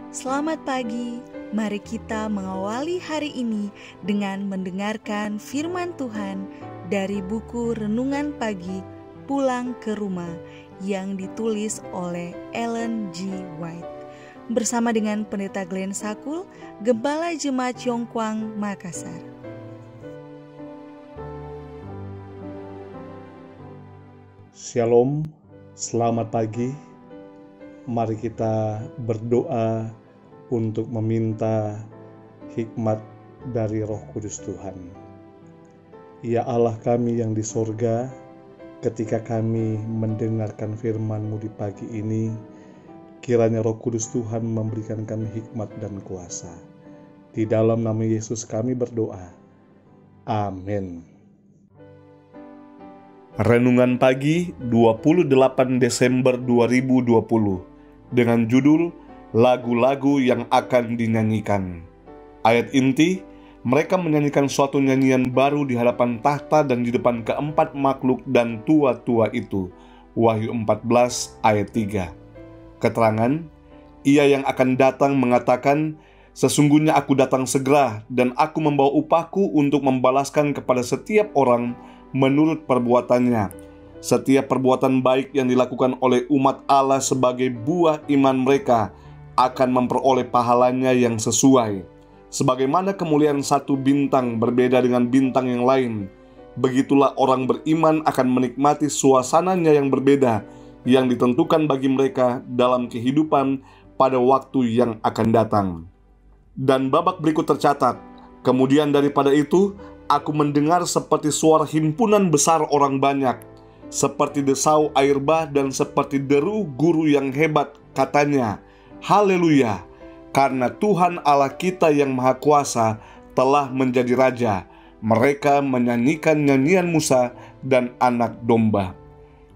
Selamat pagi, mari kita mengawali hari ini dengan mendengarkan firman Tuhan dari buku Renungan Pagi Pulang ke Rumah yang ditulis oleh Ellen G. White bersama dengan Pendeta Glenn Sakul, Gembala Jemaat Yongkwang, Makassar. Shalom, selamat pagi. Mari kita berdoa untuk meminta hikmat dari Roh Kudus Tuhan. Ya Allah kami yang di sorga, ketika kami mendengarkan firman-Mu di pagi ini, kiranya Roh Kudus Tuhan memberikan kami hikmat dan kuasa. Di dalam nama Yesus kami berdoa. Amin. Renungan pagi 28 Desember 2020 dengan judul Lagu-lagu yang akan dinyanyikan. Ayat inti, mereka menyanyikan suatu nyanyian baru di hadapan tahta dan di depan keempat makhluk dan tua-tua itu. Wahyu 14 ayat 3. Keterangan, ia yang akan datang mengatakan, sesungguhnya aku datang segera dan aku membawa upahku untuk membalaskan kepada setiap orang menurut perbuatannya. Setiap perbuatan baik yang dilakukan oleh umat Allah sebagai buah iman mereka akan memperoleh pahalanya yang sesuai. Sebagaimana kemuliaan satu bintang berbeda dengan bintang yang lain, begitulah orang beriman akan menikmati suasananya yang berbeda yang ditentukan bagi mereka dalam kehidupan pada waktu yang akan datang. Dan babak berikut tercatat, kemudian daripada itu, aku mendengar seperti suara himpunan besar orang banyak, seperti desau air bah dan seperti deru guru yang hebat, katanya, Haleluya, karena Tuhan Allah kita yang Maha Kuasa telah menjadi Raja. Mereka menyanyikan nyanyian Musa dan anak domba.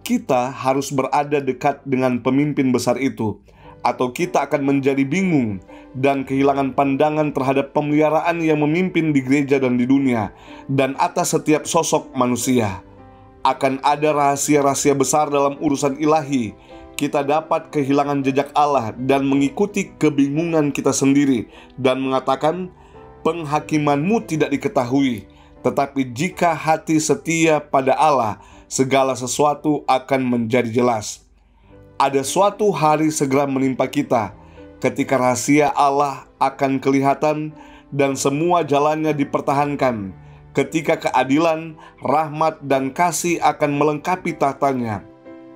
Kita harus berada dekat dengan pemimpin besar itu, atau kita akan menjadi bingung dan kehilangan pandangan terhadap pemeliharaan yang memimpin di gereja dan di dunia, dan atas setiap sosok manusia. Akan ada rahasia-rahasia besar dalam urusan ilahi. Kita dapat kehilangan jejak Allah dan mengikuti kebingungan kita sendiri dan mengatakan, penghakiman-Mu tidak diketahui. Tetapi jika hati setia pada Allah, segala sesuatu akan menjadi jelas. Ada suatu hari segera menimpa kita, ketika rahasia Allah akan kelihatan dan semua jalannya dipertahankan, ketika keadilan, rahmat, dan kasih akan melengkapi tahtanya.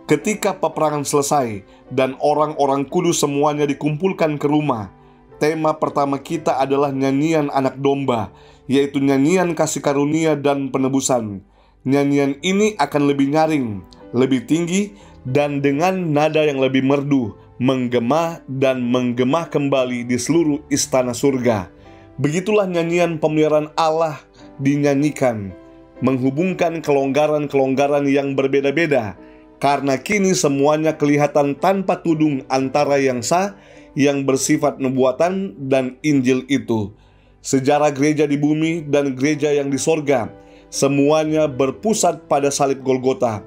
Ketika peperangan selesai dan orang-orang kudus semuanya dikumpulkan ke rumah, tema pertama kita adalah nyanyian anak domba, yaitu nyanyian kasih karunia dan penebusan. Nyanyian ini akan lebih nyaring, lebih tinggi, dan dengan nada yang lebih merdu, menggema dan menggema kembali di seluruh istana surga. Begitulah nyanyian pemeliharaan Allah dinyanyikan, menghubungkan kelonggaran-kelonggaran yang berbeda-beda, karena kini semuanya kelihatan tanpa tudung antara yang sah, yang bersifat nubuatan, dan Injil itu. Sejarah gereja di bumi dan gereja yang di sorga, semuanya berpusat pada salib Golgota.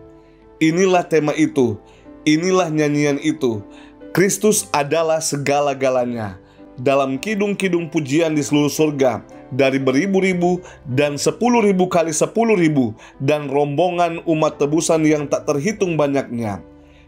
Inilah tema itu, inilah nyanyian itu. Kristus adalah segala-galanya. Dalam kidung-kidung pujian di seluruh surga, dari beribu-ribu dan 10.000 kali 10.000 dan rombongan umat tebusan yang tak terhitung banyaknya,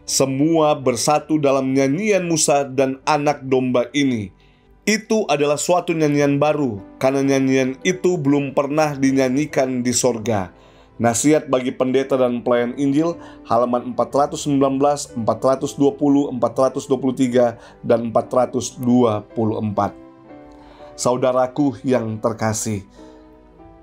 semua bersatu dalam nyanyian Musa dan anak domba ini. Itu adalah suatu nyanyian baru, karena nyanyian itu belum pernah dinyanyikan di sorga. Nasihat bagi pendeta dan pelayan Injil, halaman 419, 420, 423, dan 424. Saudaraku yang terkasih,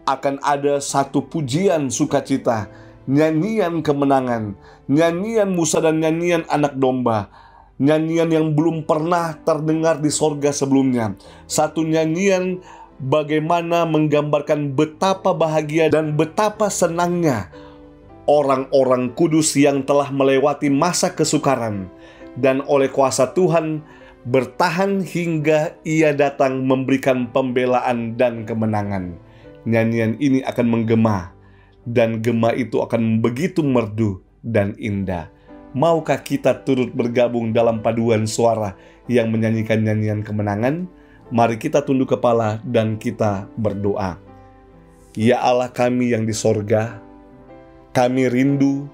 akan ada satu pujian sukacita, nyanyian kemenangan, nyanyian Musa dan nyanyian anak domba, nyanyian yang belum pernah terdengar di sorga sebelumnya. Satu nyanyian bagaimana menggambarkan betapa bahagia dan betapa senangnya orang-orang kudus yang telah melewati masa kesukaran, dan oleh kuasa Tuhan bertahan hingga Ia datang memberikan pembelaan dan kemenangan. Nyanyian ini akan menggema, dan gema itu akan begitu merdu dan indah. Maukah kita turut bergabung dalam paduan suara yang menyanyikan nyanyian kemenangan? Mari kita tunduk kepala dan kita berdoa. Ya Allah kami yang di sorga, kami rindu,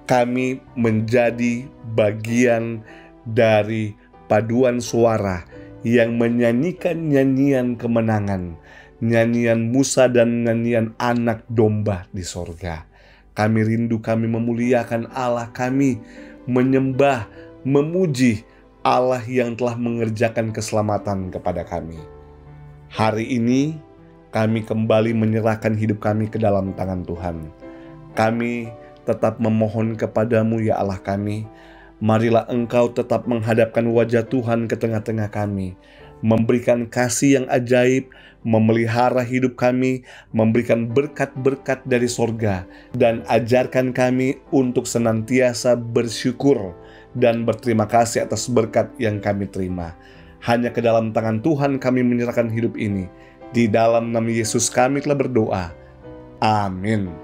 kami menjadi bagian dari paduan suara yang menyanyikan nyanyian kemenangan, nyanyian Musa dan nyanyian anak domba di sorga. Kami rindu, kami memuliakan Allah, kami menyembah, memuji Allah yang telah mengerjakan keselamatan kepada kami. Hari ini kami kembali menyerahkan hidup kami ke dalam tangan Tuhan. Kami tetap memohon kepadamu ya Allah kami, marilah Engkau tetap menghadapkan wajah Tuhan ke tengah-tengah kami, memberikan kasih yang ajaib, memelihara hidup kami, memberikan berkat-berkat dari sorga, dan ajarkan kami untuk senantiasa bersyukur dan berterima kasih atas berkat yang kami terima. Hanya ke dalam tangan Tuhan kami menyerahkan hidup ini. Di dalam nama Yesus kami telah berdoa. Amin.